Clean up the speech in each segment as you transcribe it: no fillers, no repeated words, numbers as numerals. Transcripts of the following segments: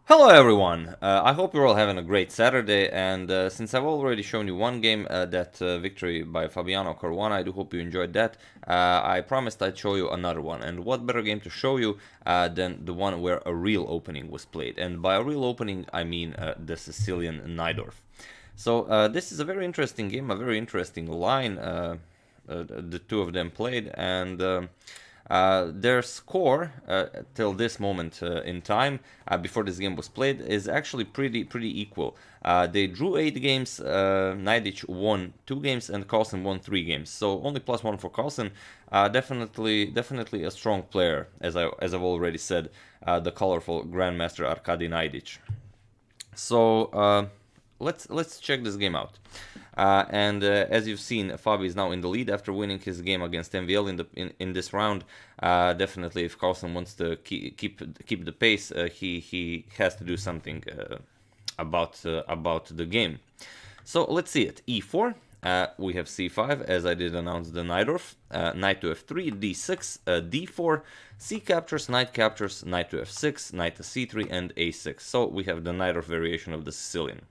Hello everyone! I hope you're all having a great Saturday, and since I've already shown you one game, that victory by Fabiano Caruana, I do hope you enjoyed that. I promised I'd show you another one, and what better game to show you than the one where a real opening was played. And by a real opening, I mean the Sicilian Najdorf. So this is a very interesting game, a very interesting line the two of them played, and their score till this moment in time, before this game was played, is actually pretty equal. They drew 8 games, Naiditsch won 2 games, and Carlsen won 3 games. So only +1 for Carlsen. Definitely a strong player, as I've already said, the colorful Grandmaster Arkady Naiditsch. So let's check this game out. As you've seen, Fabi is now in the lead after winning his game against MVL in this round. Definitely, if Carlsen wants to keep the pace, he has to do something about the game. So let's see it. E4. We have C5, as I did announce the Najdorf. Knight to F3, D6, D4, C captures, knight to F6, knight to C3, and A6. So we have the Najdorf variation of the Sicilian.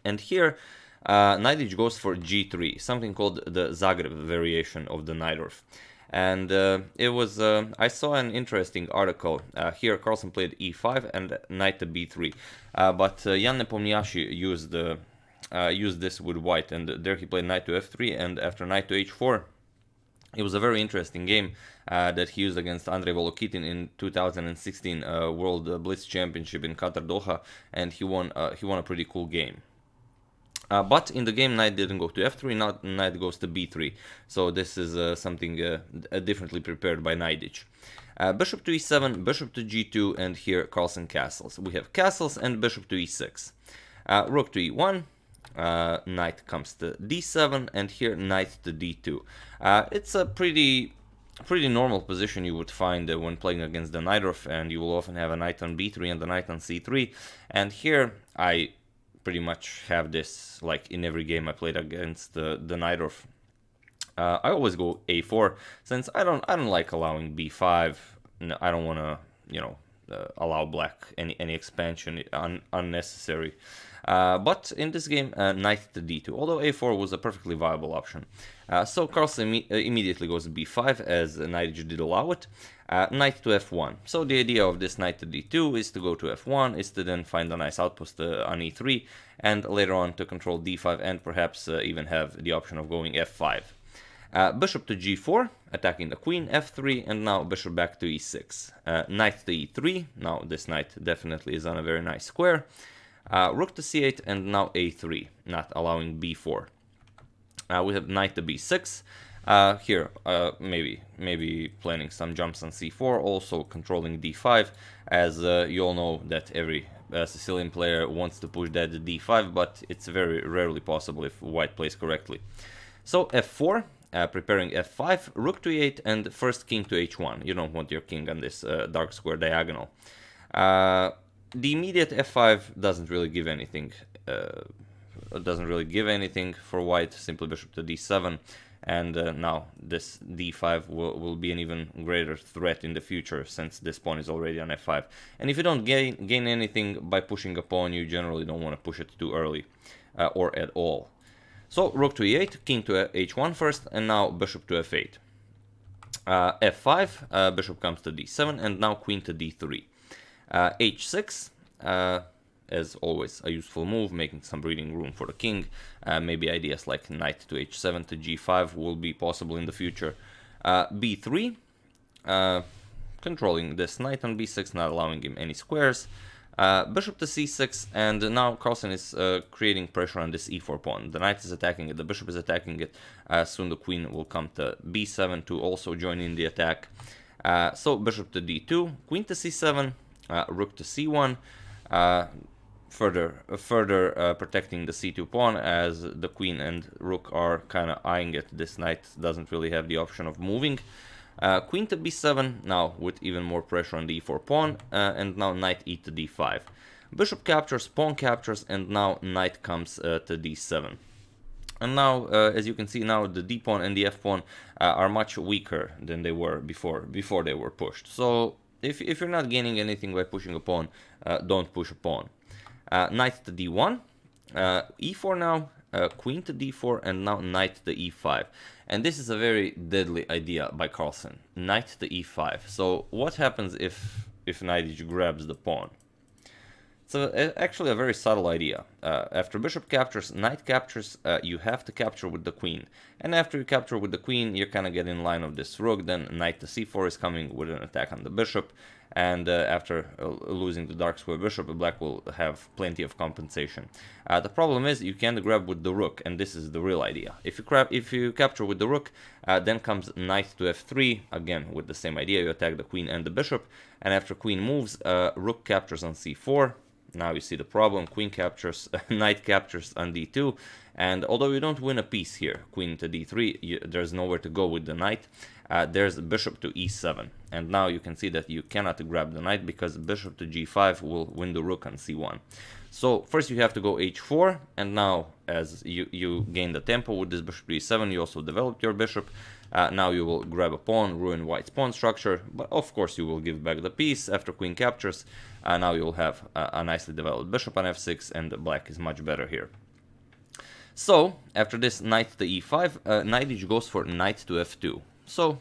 And here, Naiditsch goes for G3, something called the Zagreb variation of the Najdorf. And it was, I saw an interesting article. Here Carlsen played E5 and knight to B3. But Jan Nepomniachtchi used this with white, and there he played knight to F3, and after knight to H4, it was a very interesting game that he used against Andrei Volokitin in 2016 World Blitz Championship in Qatar Doha, and he won a pretty cool game. But in the game, knight didn't go to F3, knight goes to B3. So this is something differently prepared by Naiditsch. Bishop to E7, bishop to G2, and here Carlsen castles. We have castles and bishop to E6. Rook to E1, knight comes to D7, and here knight to D2. It's a pretty normal position you would find when playing against the Najdorf, and you will often have a knight on B3 and a knight on C3. And here I pretty much have this like in every game I played against the Najdorf. I always go A4 since I don't like allowing B5. No, I don't want to allow black any expansion unnecessary. But in this game, knight to D2, although A4 was a perfectly viable option. So Carlsen immediately goes to B5 as Naiditsch did allow it. Knight to F1. So the idea of this knight to D2 is to go to F1, is to then find a nice outpost on E3, and later on to control D5 and perhaps even have the option of going F5. Bishop to G4, attacking the queen, F3, and now bishop back to E6. Knight to E3, now this knight definitely is on a very nice square. Rook to C8, and now A3, not allowing B4. We have knight to B6. Here, maybe planning some jumps on C4, also controlling D5, as you all know that every Sicilian player wants to push that to D5, but it's very rarely possible if white plays correctly. So F4, preparing F5, rook to E8, and first king to H1. You don't want your king on this dark square diagonal. The immediate F5 doesn't really give anything. For white. Simply bishop to D7, and now this D5 will be an even greater threat in the future, since this pawn is already on F5. And if you don't gain anything by pushing a pawn, you generally don't want to push it too early or at all. So rook to E8, king to H1 first, and now bishop to F8. F5, bishop comes to D7, and now queen to D3. H6, as always, a useful move, making some breathing room for the king. Maybe ideas like knight to H7 to G5 will be possible in the future. B3, controlling this knight on B6, not allowing him any squares. Bishop to C6, and now Carlsen is creating pressure on this E4 pawn. The knight is attacking it, the bishop is attacking it. Soon the queen will come to B7 to also join in the attack. So bishop to D2, queen to C7, rook to C1, further protecting the C2 pawn, as the queen and rook are kind of eyeing it. This knight doesn't really have the option of moving. Queen to B7, now with even more pressure on the E4 pawn, and now knight E to D5. Bishop captures, pawn captures, and now knight comes to D7. And now, as you can see, now the d pawn and the f pawn are much weaker than they were before they were pushed. So if you're not gaining anything by pushing a pawn, don't push a pawn. Knight to d1, e4 now, queen to d4, and now knight to e5. And this is a very deadly idea by Carlsen. Knight to e5. So what happens if Naiditsch grabs the pawn? So actually a very subtle idea. After bishop captures, knight captures, you have to capture with the queen. And after you capture with the queen, you kind of get in line of this rook. Then knight to c4 is coming with an attack on the bishop. And after losing the dark square bishop, black will have plenty of compensation. The problem is you can't grab with the rook, and this is the real idea. If you capture with the rook, then comes knight to f3, again with the same idea. You attack the queen and the bishop, and after queen moves, rook captures on c4. Now you see the problem, queen captures, knight captures on d2, and although you don't win a piece here, queen to d3, there's nowhere to go with the knight. There's bishop to e7, and now you can see that you cannot grab the knight because bishop to g5 will win the rook on c1. So first you have to go h4, and now as you gain the tempo with this bishop to e7, you also developed your bishop. Now you will grab a pawn, ruin white's pawn structure, but of course you will give back the piece after queen captures. Now you will have a nicely developed bishop on f6, and black is much better here. So after this knight to e5, Naiditsch goes for knight to f2. So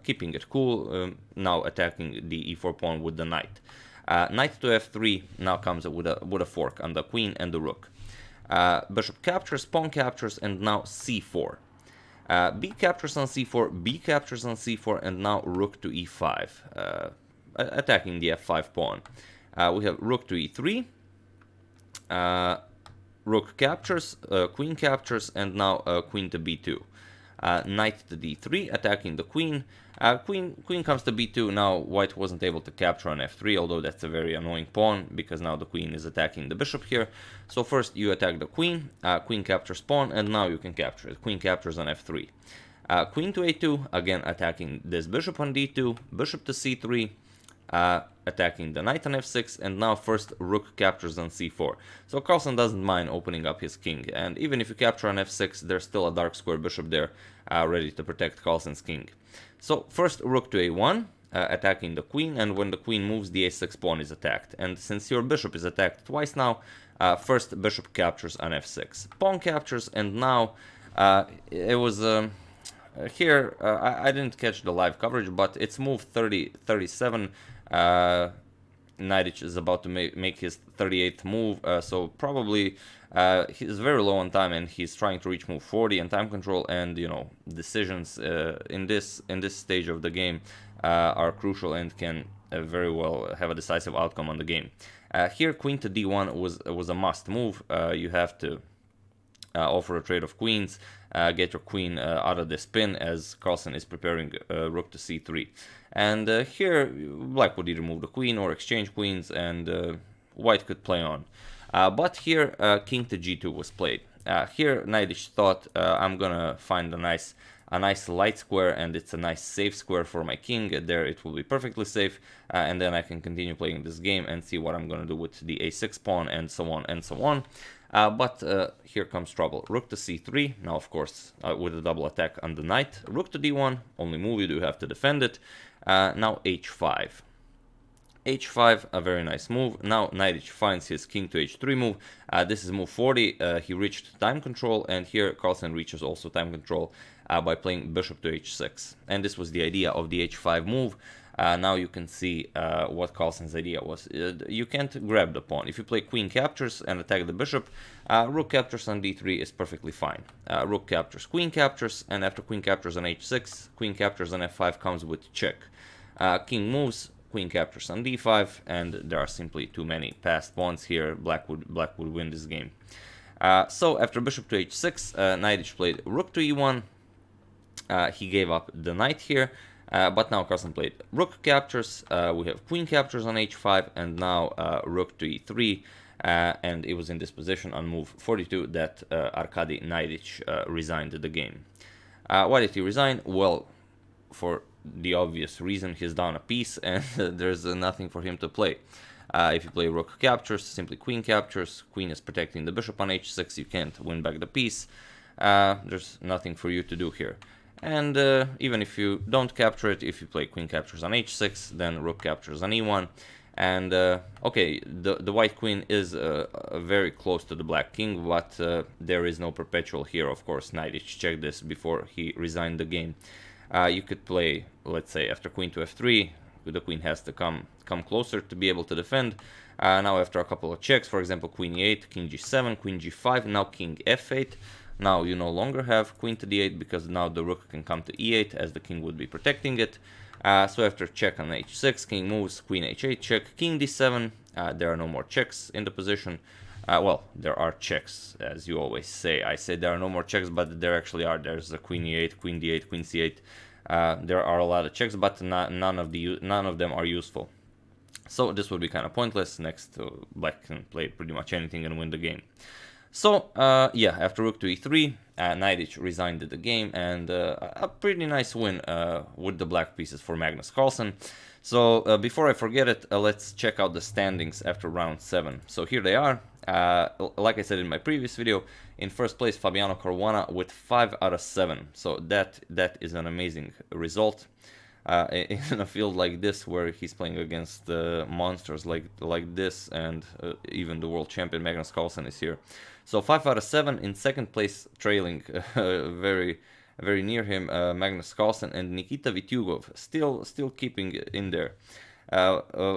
keeping it cool, now attacking the e4 pawn with the knight. Knight to f3 now comes with a fork on the queen and the rook. Bishop captures, pawn captures, and now c4. B captures on c4, B captures on c4, and now rook to e5, attacking the f5 pawn. We have rook to e3, rook captures, queen captures, and now queen to b2. Knight to d3, attacking the queen. Queen comes to b2. Now white wasn't able to capture on f3, although that's a very annoying pawn because now the queen is attacking the bishop here. So first you attack the queen, queen captures pawn, and now you can capture it. Queen captures on f3. Queen to a2, again attacking this bishop on d2, bishop to c3, attacking the knight on f6, and now first rook captures on c4. So Carlsen doesn't mind opening up his king, and even if you capture on f6, there's still a dark square bishop there ready to protect Carlsen's king. So first rook to a1, attacking the queen, and when the queen moves, the a6 pawn is attacked. And since your bishop is attacked twice now, first bishop captures on f6. Pawn captures, and now it was... here, I didn't catch the live coverage, but it's move 37. Naiditsch is about to make his 38th move, so probably he's very low on time, and he's trying to reach move 40 and time control, and you know, decisions in this stage of the game are crucial and can very well have a decisive outcome on the game. Here, queen to d1 was a must move. You have to offer a trade of queens, get your queen out of the spin as Carlsen is preparing rook to c3. And here black would either move the queen or exchange queens, and white could play on. But here king to g2 was played. Here Naiditsch thought, I'm gonna find a nice light square, and it's a nice safe square for my king. There it will be perfectly safe, and then I can continue playing this game and see what I'm gonna do with the a6 pawn, and so on and so on. But here comes trouble. Rook to c3, now of course with a double attack on the knight. Rook to d1, only move, you do have to defend it. Now h5. h5, a very nice move. Now Naiditsch finds his king to h3 move. This is move 40, he reached time control, and here Carlsen reaches also time control by playing bishop to h6. And this was the idea of the h5 move. Now you can see what Carlsen's idea was. You can't grab the pawn. If you play queen captures and attack the bishop, rook captures on d3 is perfectly fine. Rook captures, queen captures, and after queen captures on h6, queen captures on f5 comes with check. King moves, queen captures on d5, and there are simply too many passed pawns here. Black would win this game. So after bishop to h6, Naiditsch played rook to e1. He gave up the knight here. But now Carlsen played rook captures, we have queen captures on h5, and now rook to e3, and it was in this position on move 42 that Arkady Naiditsch resigned the game. Why did he resign? Well, for the obvious reason, he's down a piece, and there's nothing for him to play. If you play rook captures, simply queen captures, queen is protecting the bishop on h6, you can't win back the piece, there's nothing for you to do here. And even if you don't capture it, if you play queen captures on h6, then rook captures on e1. And okay, the white queen is very close to the black king, but there is no perpetual here, of course. Naiditsch checked this before he resigned the game. You could play, let's say, after queen to f3, the queen has to come closer to be able to defend. Now after a couple of checks, for example, queen e8, king g7, queen g5, now king f8. Now you no longer have queen to d8 because now the rook can come to e8 as the king would be protecting it. So after check on h6, king moves, queen h8, check, king d7. There are no more checks in the position. Well, there are checks, as you always say. I say there are no more checks, but there actually are. There's a queen e8, queen d8, queen c8. There are a lot of checks, but none of them are useful. So this would be kind of pointless. Next, black can play pretty much anything and win the game. So yeah, after rook to e3, Naiditsch resigned the game, and a pretty nice win with the black pieces for Magnus Carlsen. So before I forget it, let's check out the standings after round 7. So here they are. Like I said in my previous video, in first place Fabiano Caruana with 5 out of 7. So that is an amazing result. In a field like this, where he's playing against monsters like this, and even the world champion Magnus Carlsen is here. So 5 out of 7. In second place, trailing very near him, Magnus Carlsen and Nikita Vityugov, still keeping in there.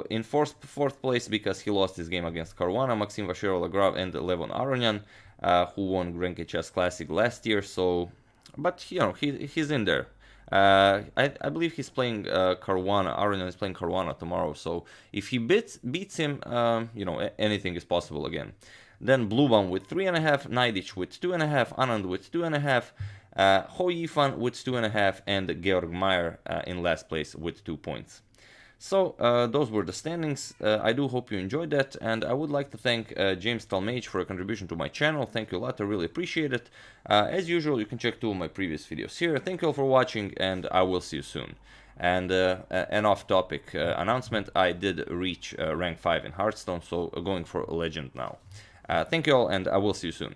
In fourth place, because he lost his game against Caruana, Maxime Vachier-Lagrave and Levon Aronian, who won GRENKE Chess Classic last year. So, but you know, he's in there. I believe he's playing Caruana. Aronian is playing Caruana tomorrow. So if he beats him, you know, anything is possible again. Then Levon with 3.5, Naiditsch with 2.5, Anand with 2.5, Hou Yifan with 2.5, and Georg Meyer in last place with 2 points. So those were the standings. I do hope you enjoyed that, and I would like to thank James Talmage for a contribution to my channel. Thank you a lot, I really appreciate it. As usual, you can check 2 of my previous videos here. Thank you all for watching, and I will see you soon. And an off-topic announcement, I did reach rank 5 in Hearthstone, so going for a legend now. Thank you all, and I will see you soon.